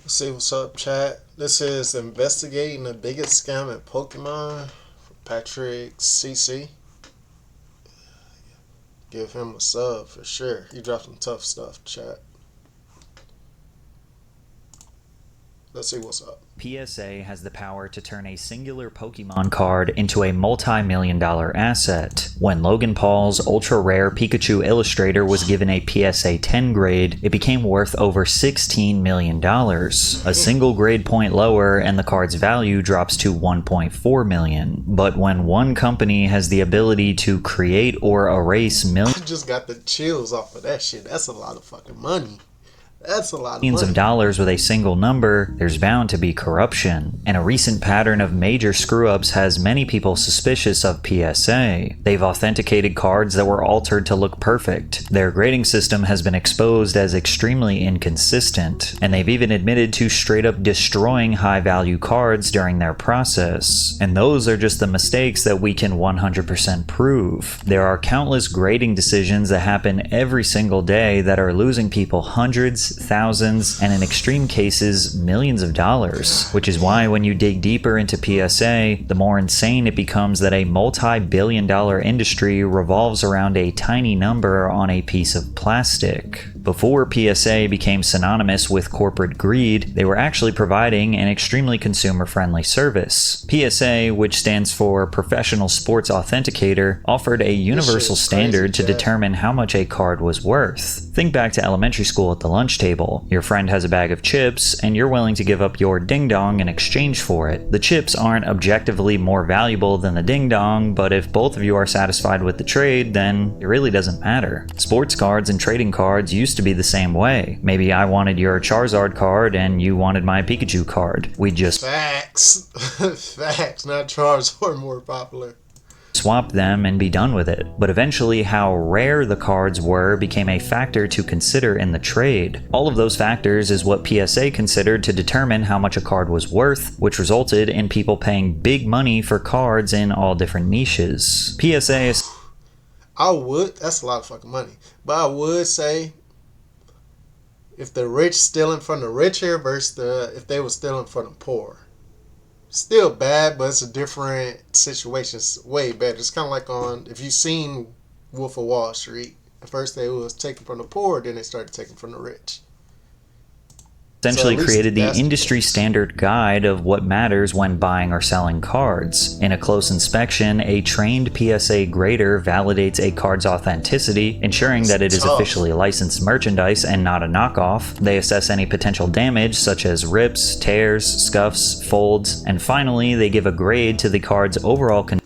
Let's see what's up, chat. This is investigating the biggest scam in Pokemon. Patrick CC. Give him a sub for sure. He dropped some tough stuff, chat. Let's see what's up. PSA has the power to turn a singular Pokemon card into a multi-million-dollar asset. When Logan Paul's ultra-rare Pikachu Illustrator was given a PSA 10 grade, it became worth over $16 million. A single grade point lower and the card's value drops to $1.4 million. But when one company has the ability to create or erase millions I just got the chills off of that shit. That's a lot of fucking money. That's a lot of millions money. of dollars with a single number, there's bound to be corruption. And a recent pattern of major screw-ups has many people suspicious of PSA. They've authenticated cards that were altered to look perfect. Their grading system has been exposed as extremely inconsistent, and they've even admitted to straight up destroying high-value cards during their process. And those are just the mistakes that we can 100% prove. There are countless grading decisions that happen every single day that are losing people hundreds, thousands, and in extreme cases, millions of dollars. Which is why when you dig deeper into PSA, the more insane it becomes that a multi-billion-dollar industry revolves around a tiny number on a piece of plastic. Before PSA became synonymous with corporate greed, they were actually providing an extremely consumer-friendly service. PSA, which stands for Professional Sports Authenticator, offered a universal standard to determine how much a card was worth. Think back to elementary school at the lunch table. Your friend has a bag of chips, and you're willing to give up your ding-dong in exchange for it. The chips aren't objectively more valuable than the ding-dong, but if both of you are satisfied with the trade, then it really doesn't matter. Sports cards and trading cards used to be the same way. Maybe I wanted your Charizard card, and you wanted my Pikachu card. We just Facts. Facts. Not Charizard more popular. swap them and be done with it. But eventually how rare the cards were became a factor to consider in the trade. All of those factors is what PSA considered to determine how much a card was worth, which resulted in people paying big money for cards in all different niches. PSA is... That's a lot of fucking money. But I would say if the rich stealing from the richer versus if they were stealing from the poor. Still bad, but it's a different situation. It's way better. It's kind of like if you've seen Wolf of Wall Street. At first they was taking from the poor, then they started taking from the rich. Essentially created the industry standard guide of what matters when buying or selling cards. In a close inspection, a trained PSA grader validates a card's authenticity, ensuring that it is officially licensed merchandise and not a knockoff. They assess any potential damage, such as rips, tears, scuffs, folds, and finally, they give a grade to the card's overall condition.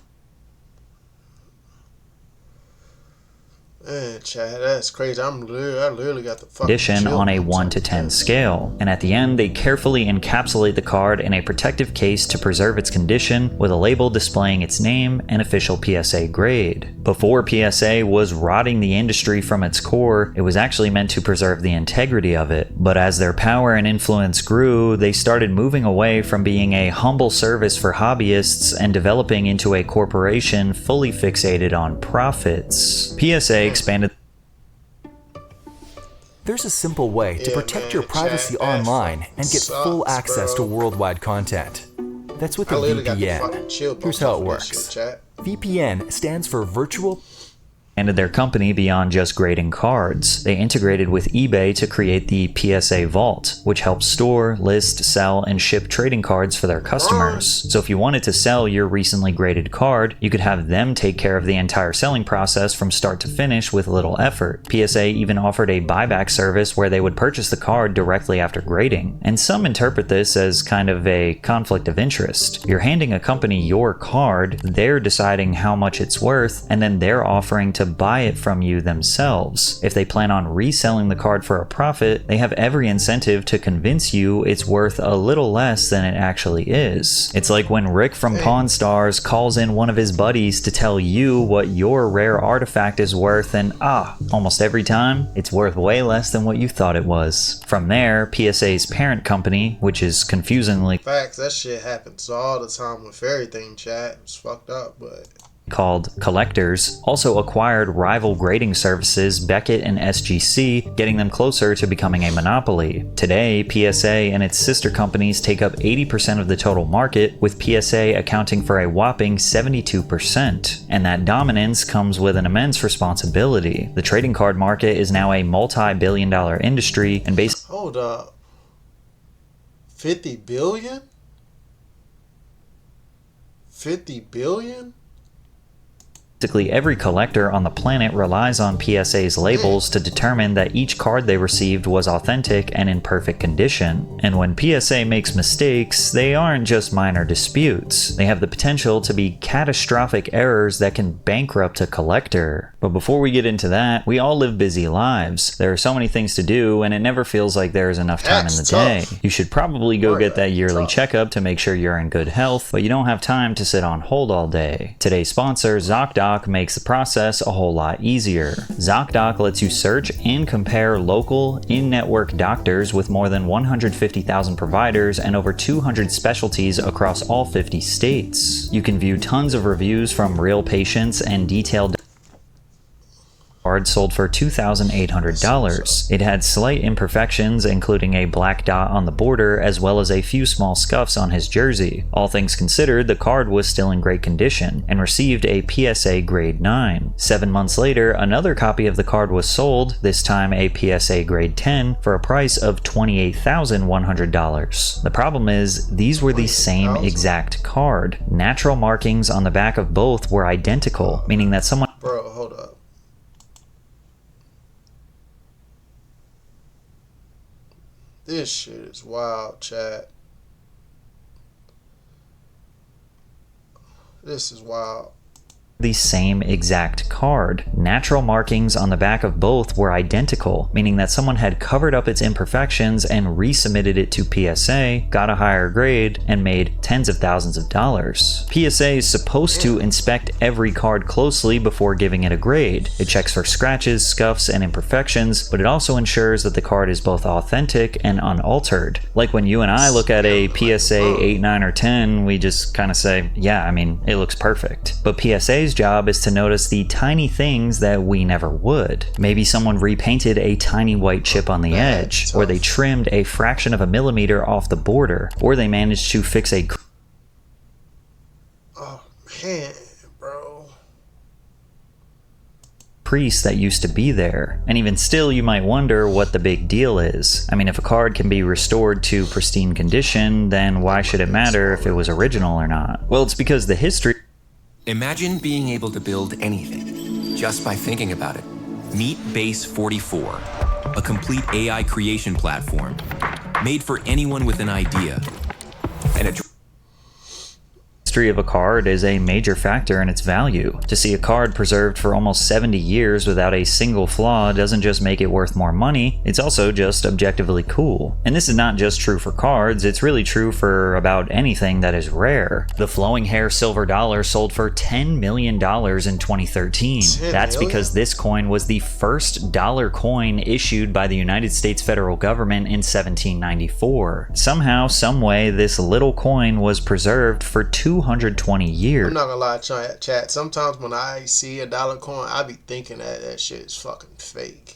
Man, Chad, that's crazy. I literally got the fucking Condition on a 1 to 10 scale, and at the end they carefully encapsulate the card in a protective case to preserve its condition with a label displaying its name and official PSA grade. Before PSA was rotting the industry from its core, it was actually meant to preserve the integrity of it, but as their power and influence grew, they started moving away from being a humble service for hobbyists and developing into a corporation fully fixated on profits. PSA expanded. There's a simple way to protect your privacy online and get full access to worldwide content. That's with a VPN. Here's how it works. VPN stands for Virtual Expanded their company beyond just grading cards. They integrated with eBay to create the PSA Vault, which helps store, list, sell, and ship trading cards for their customers. So if you wanted to sell your recently graded card, you could have them take care of the entire selling process from start to finish with little effort. PSA even offered a buyback service where they would purchase the card directly after grading. And some interpret this as kind of a conflict of interest. You're handing a company your card, they're deciding how much it's worth, and then they're offering to buy it from you themselves. If they plan on reselling the card for a profit, they have every incentive to convince you it's worth a little less than it actually is. It's like when Rick from Pawn Stars calls in one of his buddies to tell you what your rare artifact is worth, and almost every time, it's worth way less than what you thought it was. From there, PSA's parent company, which is confusingly... Facts, that shit happens all the time with everything, chat. It's fucked up, but... called Collectors also acquired rival grading services Beckett and SGC, getting them closer to becoming a monopoly. Today, PSA and its sister companies take up 80% of the total market, with PSA accounting for a whopping 72%. And that dominance comes with an immense responsibility. The trading card market is now a multi-billion-dollar industry and based— Hold up. 50 billion? 50 billion? Basically every collector on the planet relies on PSA's labels to determine that each card they received was authentic and in perfect condition. And when PSA makes mistakes, they aren't just minor disputes. They have the potential to be catastrophic errors that can bankrupt a collector. But before we get into that, we all live busy lives. There are so many things to do, and it never feels like there is enough time in the day. You should probably go get that yearly checkup to make sure you're in good health, but you don't have time to sit on hold all day. Today's sponsor, ZocDoc, makes the process a whole lot easier. ZocDoc lets you search and compare local, in-network doctors with more than 150,000 providers and over 200 specialties across all 50 states. You can view tons of reviews from real patients and detailed card sold for $2,800. It had slight imperfections, including a black dot on the border as well as a few small scuffs on his jersey. All things considered, the card was still in great condition and received a PSA grade 9. 7 months later, another copy of the card was sold, this time a PSA grade 10, for a price of $28,100. The problem is, these were the same exact card. Natural markings on the back of both were identical, meaning that someone— Bro, hold up. This shit is wild, chat. This is wild. The same exact card. Natural markings on the back of both were identical, meaning that someone had covered up its imperfections and resubmitted it to PSA, got a higher grade, and made tens of thousands of dollars. PSA is supposed to inspect every card closely before giving it a grade. It checks for scratches, scuffs, and imperfections, but it also ensures that the card is both authentic and unaltered. Like when you and I look at a PSA 8, 9, or 10, we just kind of say, yeah, I mean, it looks perfect. But PSA's job is to notice the tiny things that we never would. Maybe someone repainted a tiny white chip on the edge, or they trimmed a fraction of a millimeter off the border, or they managed to fix a— Oh man, bro. crease that used to be there. And even still, you might wonder what the big deal is. I mean, if a card can be restored to pristine condition, then why should it matter if it was original or not? Well, it's because the history— Imagine being able to build anything just by thinking about it. Meet Base 44, a complete AI creation platform made for anyone with an idea. And a history of a card is a major factor in its value. To see a card preserved for almost 70 years without a single flaw doesn't just make it worth more money, it's also just objectively cool. And this is not just true for cards, it's really true for about anything that is rare. The flowing hair silver dollar sold for $10 million in 2013. That's because this coin was the first dollar coin issued by the United States federal government in 1794. Somehow, someway, this little coin was preserved for 220 years. I'm not gonna lie, chat. Sometimes when I see a dollar coin, I be thinking that shit is fucking fake.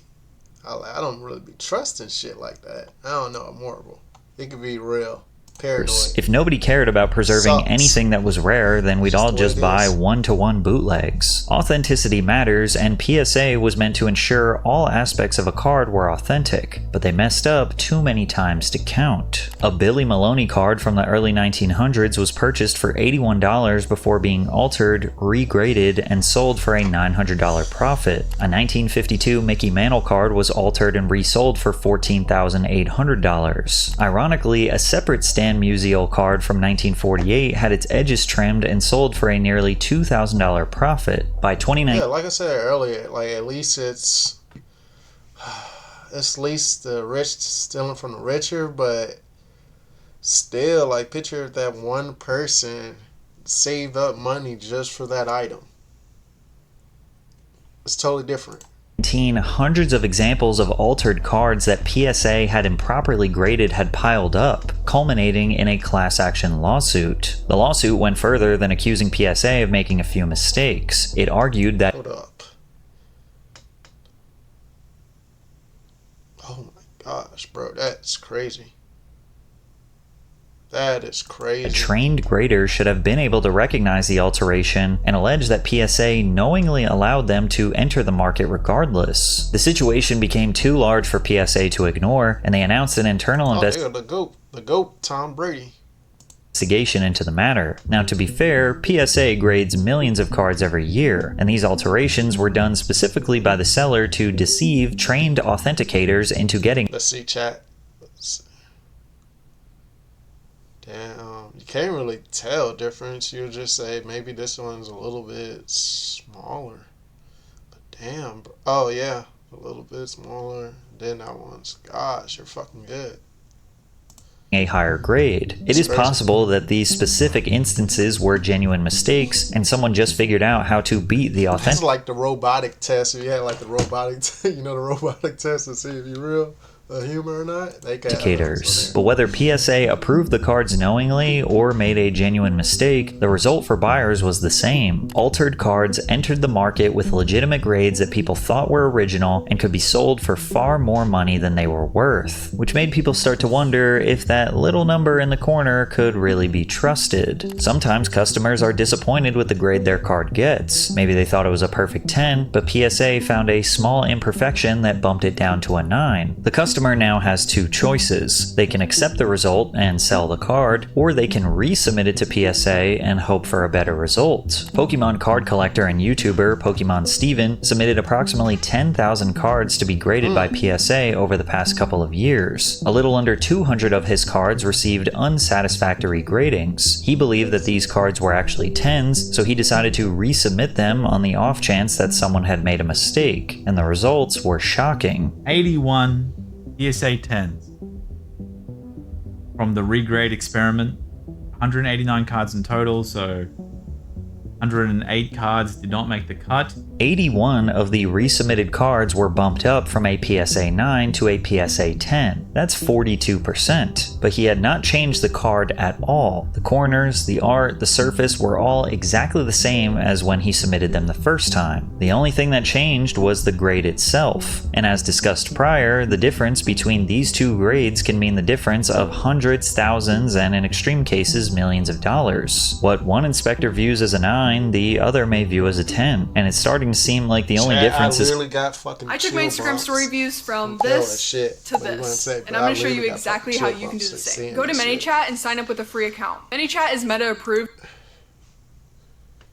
I don't really be trusting shit like that. I don't know. I'm horrible. It could be real. Paranoid. If nobody cared about preserving anything that was rare, then we'd all just buy one-to-one bootlegs. Authenticity matters, and PSA was meant to ensure all aspects of a card were authentic, but they messed up too many times to count. A Billy Maloney card from the early 1900s was purchased for $81 before being altered, regraded, and sold for a $900 profit. A 1952 Mickey Mantle card was altered and resold for $14,800. Ironically, a separate Stan Musial card from 1948 had its edges trimmed and sold for a nearly $2,000 profit. By 2019, yeah, like I said earlier, like at least it's at least the rich stealing from the richer, but still, like, picture that one person saved up money just for that item. It's totally different. Hundreds of examples of altered cards that PSA had improperly graded had piled up. culminating in a class action lawsuit. The lawsuit went further than accusing PSA of making a few mistakes. It argued that Hold up. Oh my gosh, bro, that's crazy. That is crazy. a trained grader should have been able to recognize the alteration and allege that PSA knowingly allowed them to enter the market regardless. The situation became too large for PSA to ignore, and they announced an internal The GOAT, Tom Brady. investigation into the matter. Now, to be fair, PSA grades millions of cards every year, and these alterations were done specifically by the seller to deceive trained authenticators into getting. Let's see, chat. Damn, you can't really tell difference. You'll just say maybe this one's a little bit smaller. But damn, bro. Oh yeah, a little bit smaller than that one's. Gosh, you're fucking good. A higher grade. It is possible that these specific instances were genuine mistakes and someone just figured out how to beat the authentic. It's like the robotic test. If you had like the robotic, the robotic test to see if you're real. A human or not, they can indicators. But whether PSA approved the cards knowingly or made a genuine mistake, the result for buyers was the same. Altered cards entered the market with legitimate grades that people thought were original and could be sold for far more money than they were worth, which made people start to wonder if that little number in the corner could really be trusted. Sometimes customers are disappointed with the grade their card gets. Maybe they thought it was a perfect 10, but PSA found a small imperfection that bumped it down to a 9. The customer now has two choices. They can accept the result and sell the card, or they can resubmit it to PSA and hope for a better result. Pokemon card collector and YouTuber Pokemon Steven submitted approximately 10,000 cards to be graded by PSA over the past couple of years. A little under 200 of his cards received unsatisfactory gradings. He believed that these cards were actually 10s, so he decided to resubmit them on the off chance that someone had made a mistake, and the results were shocking. 81 PSA 10s from the regrade experiment. 189 cards in total, so 108 cards did not make the cut. 81 of the resubmitted cards were bumped up from a PSA 9 to a PSA 10. That's 42%. But he had not changed the card at all. The corners, the art, the surface were all exactly the same as when he submitted them the first time. The only thing that changed was the grade itself. And as discussed prior, the difference between these two grades can mean the difference of hundreds, thousands, and in extreme cases, millions of dollars. What one inspector views as a 9, the other may view as a 10. And it's starting to seem like the only difference is... I took my Instagram story views from this to this, and I'm going to show you exactly how you can do the same. Go to ManyChat and sign up with a free account. ManyChat is Meta approved.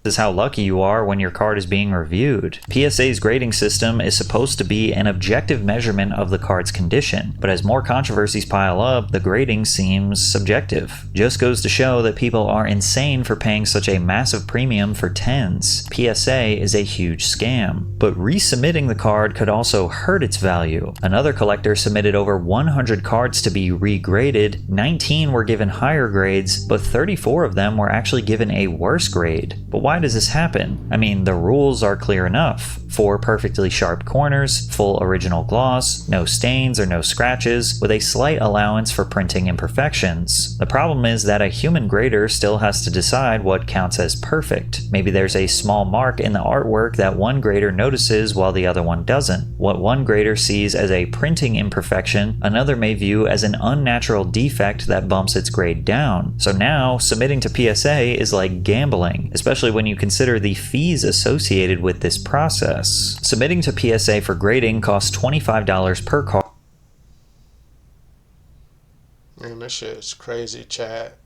Is how lucky you are when your card is being reviewed. PSA's grading system is supposed to be an objective measurement of the card's condition, but as more controversies pile up, the grading seems subjective. Just goes to show that people are insane for paying such a massive premium for 10s. PSA is a huge scam. But resubmitting the card could also hurt its value. Another collector submitted over 100 cards to be regraded, 19 were given higher grades, but 34 of them were actually given a worse grade. But why does this happen? I mean, the rules are clear enough. 4 perfectly sharp corners, full original gloss, no stains or no scratches, with a slight allowance for printing imperfections. The problem is that a human grader still has to decide what counts as perfect. Maybe there's a small mark in the artwork that one grader notices while the other one doesn't. What one grader sees as a printing imperfection, another may view as an unnatural defect that bumps its grade down. So now, submitting to PSA is like gambling, especially when you consider the fees associated with this process. Submitting to PSA for grading costs $25 per card. Man, this shit is crazy, chat.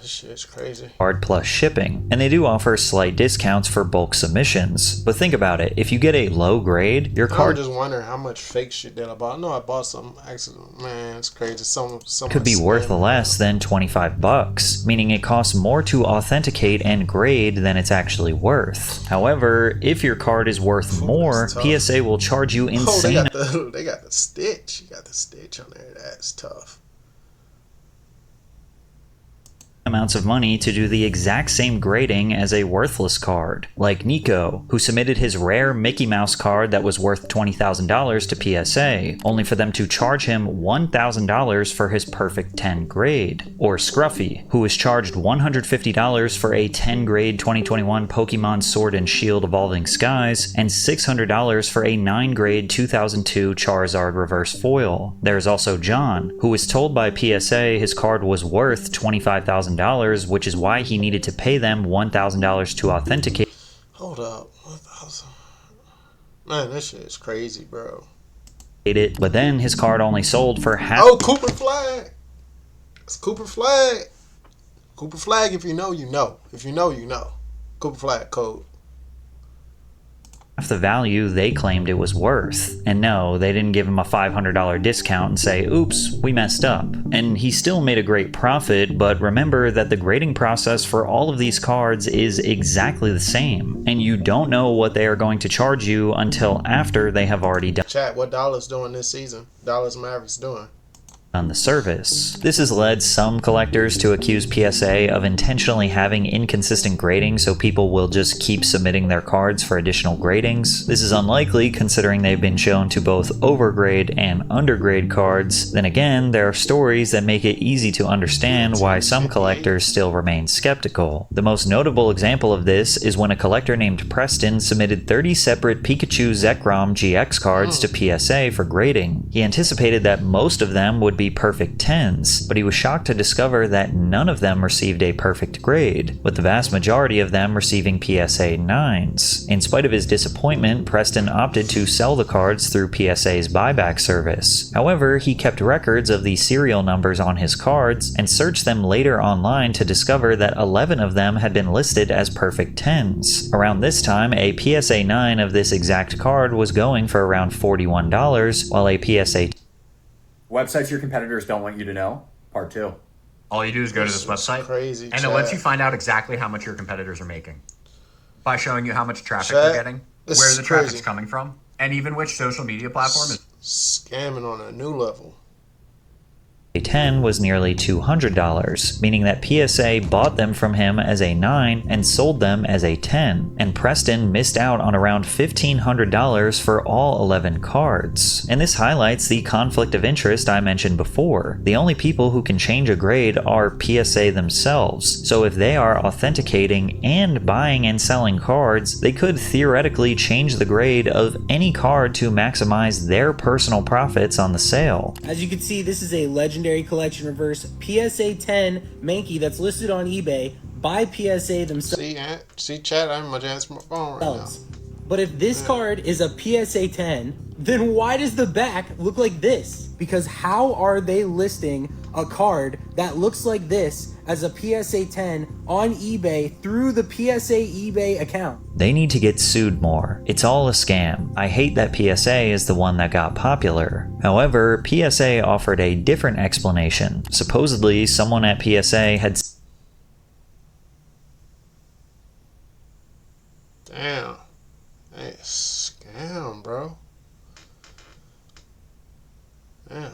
This shit is crazy. Card plus shipping, and they do offer slight discounts for bulk submissions. But think about it, if you get a low grade, your card... I'm just wondering how much fake shit that I bought. I know I bought some accident. Man, it's crazy. Some could be worth less than $25, meaning it costs more to authenticate and grade than it's actually worth. However, if your card is worth more, PSA will charge you insane... they got the stitch. You got the stitch on there. That's tough. amounts of money to do the exact same grading as a worthless card, like Nico, who submitted his rare Mickey Mouse card that was worth $20,000 to PSA, only for them to charge him $1,000 for his perfect 10 grade, or Scruffy, who was charged $150 for a 10 grade 2021 Pokemon Sword and Shield Evolving Skies, and $600 for a 9 grade 2002 Charizard Reverse Foil. There's also John, who was told by PSA his card was worth $25,000, which is why he needed to pay them $1,000 to authenticate. Hold up. Man, this shit is crazy, bro. But then his card only sold for half. Oh, Cooper Flag. It's Cooper Flag. Cooper Flag, if you know, you know. If you know, you know. Cooper Flag code. The value they claimed it was worth. And no, they didn't give him a $500 discount and say, oops, we messed up. And he still made a great profit, but remember that the grading process for all of these cards is exactly the same. And you don't know what they are going to charge you until after they have already done. Chat, what Dallas doing this season? Dallas Mavericks doing? On the service. This has led some collectors to accuse PSA of intentionally having inconsistent grading so people will just keep submitting their cards for additional gradings. This is unlikely considering they've been shown to both overgrade and undergrade cards. Then again, there are stories that make it easy to understand why some collectors still remain skeptical. The most notable example of this is when a collector named Preston submitted 30 separate Pikachu Zekrom GX cards to PSA for grading. He anticipated that most of them would be perfect 10s, but he was shocked to discover that none of them received a perfect grade, with the vast majority of them receiving PSA 9s. In spite of his disappointment, Preston opted to sell the cards through PSA's buyback service. However, he kept records of the serial numbers on his cards and searched them later online to discover that 11 of them had been listed as perfect 10s. Around this time, a PSA 9 of this exact card was going for around $41, while a PSA Websites your competitors don't want you to know, part 2. All you do is go to this website, crazy, and it lets you find out exactly how much your competitors are making by showing you how much traffic they're getting, where the traffic's coming from, and even which social media platform is scamming on a new level. 10 was nearly $200, meaning that PSA bought them from him as a 9 and sold them as a 10, and Preston missed out on around $1,500 for all 11 cards. And this highlights the conflict of interest I mentioned before. The only people who can change a grade are PSA themselves, so if they are authenticating and buying and selling cards, they could theoretically change the grade of any card to maximize their personal profits on the sale. As you can see, this is a legendary collection reverse PSA 10 Mankey that's listed on eBay by PSA themselves. See chat, I'm much answer my phone right now. But if this card is a PSA 10, then why does the back look like this? Because how are they listing a card that looks like this as a PSA 10 on eBay through the PSA eBay account? They need to get sued more. It's all a scam. I hate that PSA is the one that got popular. However, PSA offered a different explanation. Supposedly, someone at PSA had... Damn. Hey, scam, bro. Damn.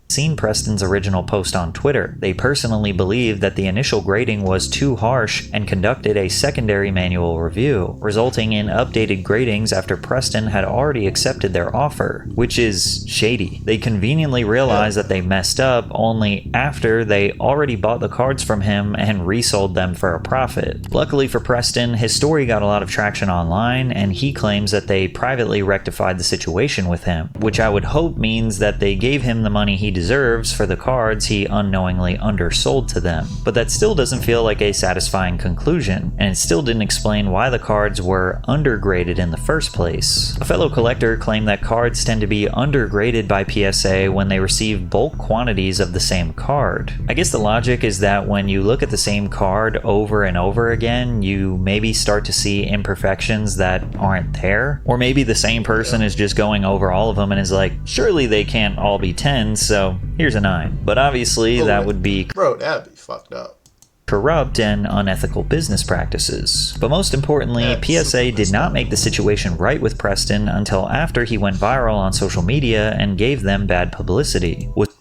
Seen Preston's original post on Twitter. They personally believed that the initial grading was too harsh and conducted a secondary manual review, resulting in updated gradings after Preston had already accepted their offer, which is shady. They conveniently realized that they messed up only after they already bought the cards from him and resold them for a profit. Luckily for Preston, his story got a lot of traction online, and he claims that they privately rectified the situation with him, which I would hope means that they gave him the money he deserves for the cards he unknowingly undersold to them. But that still doesn't feel like a satisfying conclusion, and it still didn't explain why the cards were undergraded in the first place. A fellow collector claimed that cards tend to be undergraded by PSA when they receive bulk quantities of the same card. I guess the logic is that when you look at the same card over and over again, you maybe start to see imperfections that aren't there. Or maybe the same person is just going over all of them and is like, surely they can't all be 10s, so here's a 9. But obviously that would be... Bro, that'd be fucked up. Corrupt and unethical business practices. But most importantly, PSA did not make the situation right with Preston until after he went viral on social media and gave them bad publicity. What's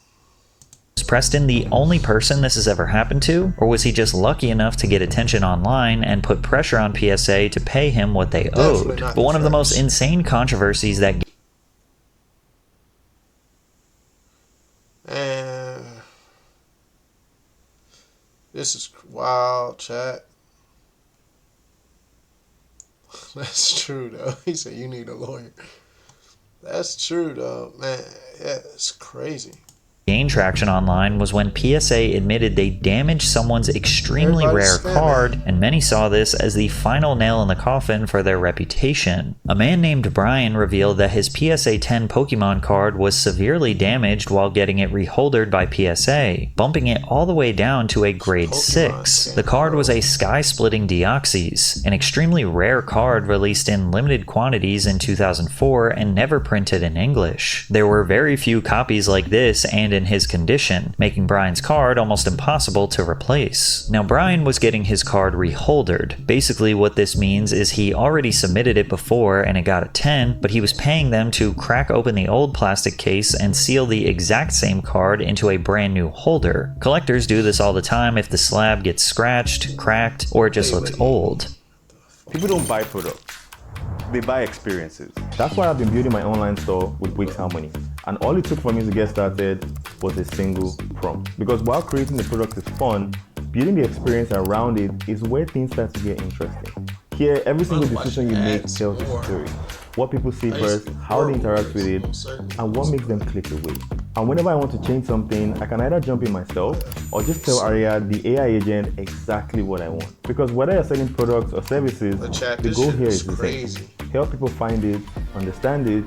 Preston the only person this has ever happened to, or was he just lucky enough to get attention online and put pressure on PSA to pay him what they owed? But one of the most insane controversies that this is wild, chat. That's true, though. He said you need a lawyer. That's true, though, man. Yeah, it's crazy. gained traction online was when PSA admitted they damaged someone's extremely rare card, and many saw this as the final nail in the coffin for their reputation. A man named Brian revealed that his PSA 10 Pokemon card was severely damaged while getting it reholdered by PSA, bumping it all the way down to a grade 6. The card was a sky-splitting Deoxys, an extremely rare card released in limited quantities in 2004 and never printed in English. There were very few copies like this and in his condition, making Brian's card almost impossible to replace. Now, Brian was getting his card reholdered. Basically, what this means is he already submitted it before and it got a 10, but he was paying them to crack open the old plastic case and seal the exact same card into a brand new holder. Collectors do this all the time if the slab gets scratched, cracked, or it just looks old. People don't buy products. They buy experiences. That's why I've been building my online store with Wix Harmony. And all it took for me to get started was a single prompt. Because while creating the product is fun, building the experience around it is where things start to get interesting. Here, every single decision you make tells a story. What people see first, how they interact with it, and what makes them click away. And whenever I want to change something, I can either jump in myself or just tell Aria, the AI agent, exactly what I want. Because whether you're selling products or services, the goal here is the same. Help people find it, understand it.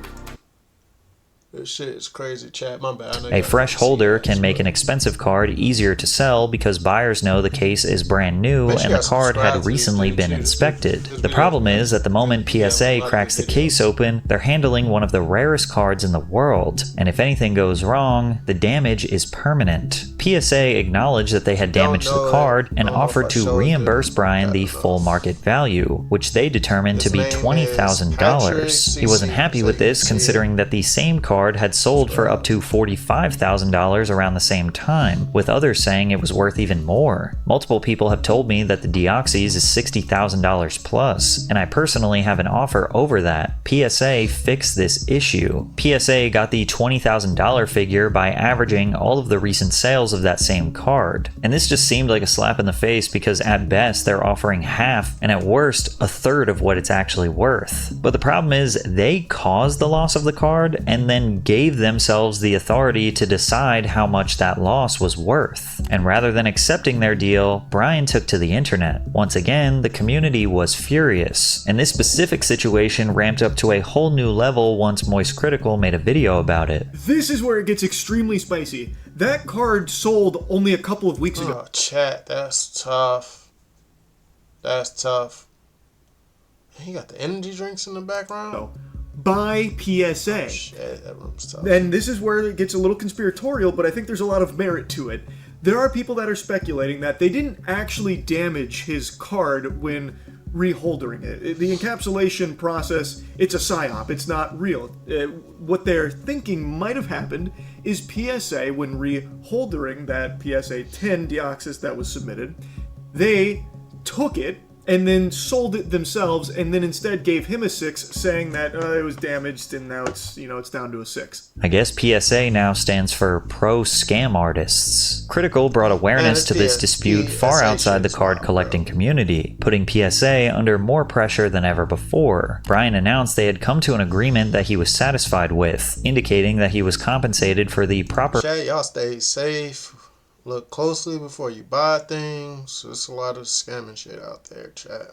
This shit is crazy, chat. My bad. A fresh holder can make an expensive card easier to sell because buyers know the case is brand new and the card had recently been inspected. The problem is, at the moment PSA cracks the case open, they're handling one of the rarest cards in the world, and if anything goes wrong, the damage is permanent. PSA acknowledged that they had damaged the card and offered to reimburse Brian the full market value, which they determined to be $20,000. He wasn't happy with this, considering that the same card had sold for up to $45,000 around the same time, with others saying it was worth even more. Multiple people have told me that the Deoxys is $60,000 plus, and I personally have an offer over that. PSA fixed this issue. PSA got the $20,000 figure by averaging all of the recent sales of that same card. And this just seemed like a slap in the face because at best they're offering half, and at worst a third of what it's actually worth. But the problem is they caused the loss of the card and then gave themselves the authority to decide how much that loss was worth. And rather than accepting their deal, Brian took to the internet. Once again, the community was furious, and this specific situation ramped up to a whole new level once Moist Critical made a video about it. This is where it gets extremely spicy. That card sold only a couple of weeks ago. Oh, chat, that's tough. That's tough. He got the energy drinks in the background? By PSA. Oh, shit, that room's tough. And this is where it gets a little conspiratorial, but I think there's a lot of merit to it. There are people that are speculating that they didn't actually damage his card when reholdering it. The encapsulation process, it's a psyop, it's not real. What they're thinking might have happened is PSA, when reholdering that PSA 10 Deoxys that was submitted, they took it and then sold it themselves, and then instead gave him a 6, saying that it was damaged, and now it's down to a 6. I guess PSA now stands for Pro Scam Artists. Critical brought awareness to this dispute far outside the card collecting community, putting PSA under more pressure than ever before. Brian announced they had come to an agreement that he was satisfied with, indicating that he was compensated for the proper... Chat, y'all stay safe. Look closely before you buy things. There's a lot of scamming shit out there, chat.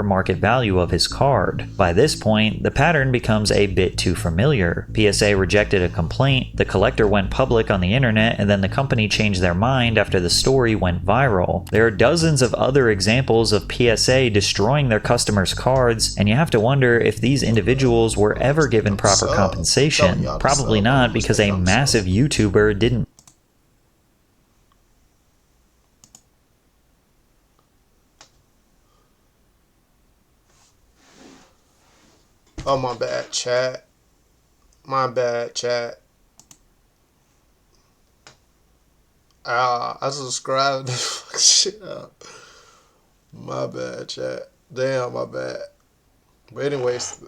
Market value of his card. By this point, the pattern becomes a bit too familiar. PSA rejected a complaint, the collector went public on the internet, and then the company changed their mind after the story went viral. There are dozens of other examples of PSA destroying their customers' cards, and you have to wonder if these individuals were ever given proper compensation. Probably not, because a massive YouTuber didn't. Oh, my bad, chat. My bad, chat. I subscribed the shit out. My bad, chat. Damn, my bad. But anyways,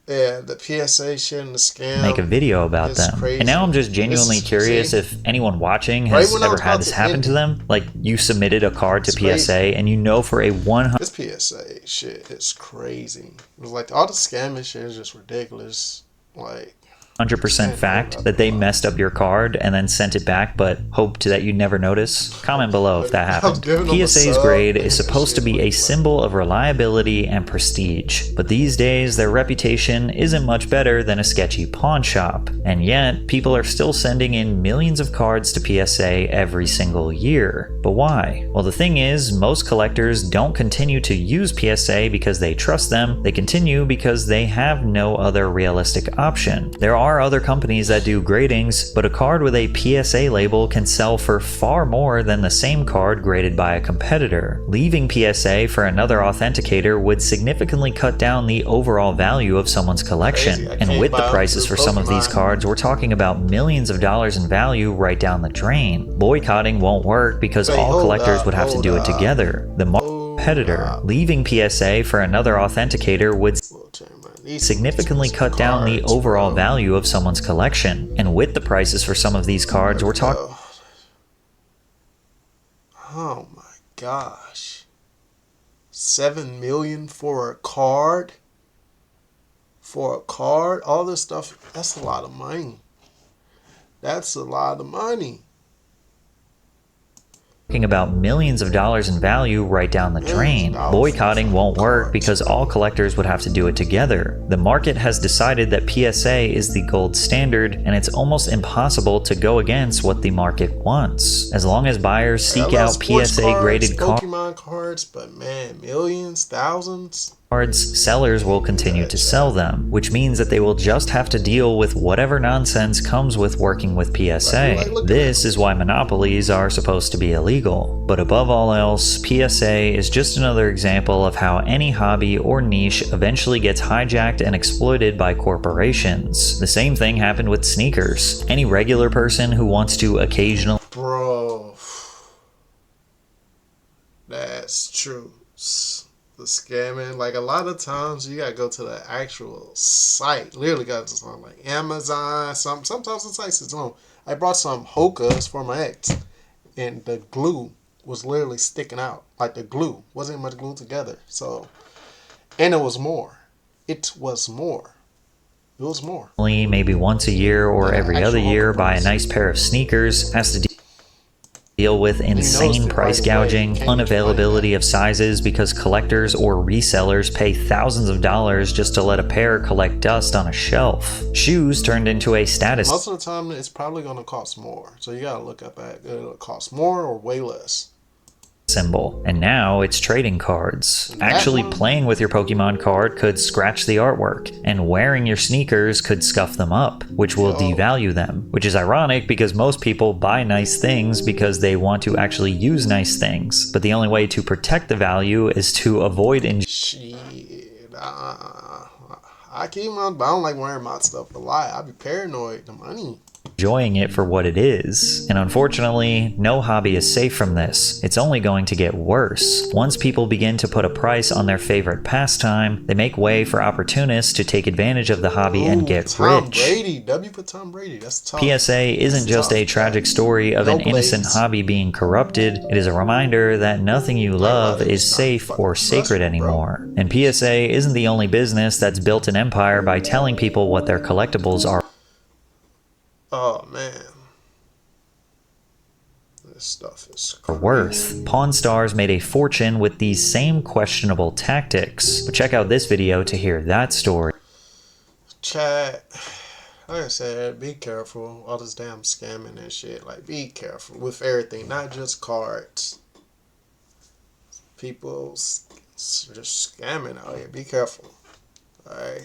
yeah, the PSA shit and the scam. Make a video about them. Crazy. And now I'm just genuinely curious if anyone watching has ever had this happen to them. Like, you submitted a card to PSA and you know for a 100... This PSA shit is crazy. It was like, all the scamming shit is just ridiculous. Like... 100% fact that they messed up your card and then sent it back but hoped that you'd never notice? Comment below if that happened. PSA's grade is supposed to be a symbol of reliability and prestige, but these days their reputation isn't much better than a sketchy pawn shop. And yet, people are still sending in millions of cards to PSA every single year. But why? Well, the thing is, most collectors don't continue to use PSA because they trust them. They continue because they have no other realistic option. There are other companies that do gradings, but a card with a PSA label can sell for far more than the same card graded by a competitor. Leaving PSA for another authenticator would significantly cut down the overall value of someone's collection. And with the prices for some of these cards, we're talking about millions of dollars in value right down the drain. Boycotting won't work because all collectors would have to do it together. The competitor, leaving PSA for another authenticator would significantly cut down the overall value of someone's collection. And with the prices for some of these cards, we're talking... Oh my gosh. 7 million for a card? For a card? All this stuff, that's a lot of money. That's a lot of money. Talking about millions of dollars in value right down the drain. Boycotting won't work because all collectors would have to do it together. The market has decided that PSA is the gold standard, and it's almost impossible to go against what the market wants. As long as buyers seek out PSA graded Pokemon cards, but man, millions, thousands. Sellers will continue to sell them, which means that they will just have to deal with whatever nonsense comes with working with PSA. This is why monopolies are supposed to be illegal. But above all else, PSA is just another example of how any hobby or niche eventually gets hijacked and exploited by corporations. The same thing happened with sneakers. Any regular person who wants to occasionally... Bro, that's true. The scamming, like a lot of times you gotta go to the actual site. Literally got to something like Amazon. Sometimes the site's its own. I brought some Hokas for my ex, and the glue was literally sticking out. Like the glue wasn't much glue together. So, and it was more. It was more. Maybe once a year or every other year, buy a nice pair of sneakers. Has to deal with insane price gouging, unavailability of sizes because collectors or resellers pay thousands of dollars just to let a pair collect dust on a shelf. Shoes turned into a status. Most of the time, it's probably going to cost more. So you got to look at that. It'll cost more or way less. Symbol. And now it's trading cards. Actually playing with your Pokemon card could scratch the artwork, and wearing your sneakers could scuff them up, which will devalue them. Which is ironic because most people buy nice things because they want to actually use nice things, but the only way to protect the value is to avoid I keep my, but I don't like wearing my stuff a lot. I be paranoid. The money. Enjoying it for what it is. And unfortunately, no hobby is safe from this. It's only going to get worse. Once people begin to put a price on their favorite pastime, they make way for opportunists to take advantage of the hobby and get Tom rich. Brady. W for Tom Brady. That's tough. PSA isn't just a tragic story of an innocent hobby being corrupted. It is a reminder that nothing you love is safe or sacred anymore. And PSA isn't the only business that's built an empire by telling people what their collectibles are Oh man, this stuff is worth. Pawn Stars made a fortune with these same questionable tactics. But check out this video to hear that story. Chat, like I said, be careful. All this damn scamming and shit. Like, be careful with everything, not just cards. People just scamming out here. Be careful. Alright.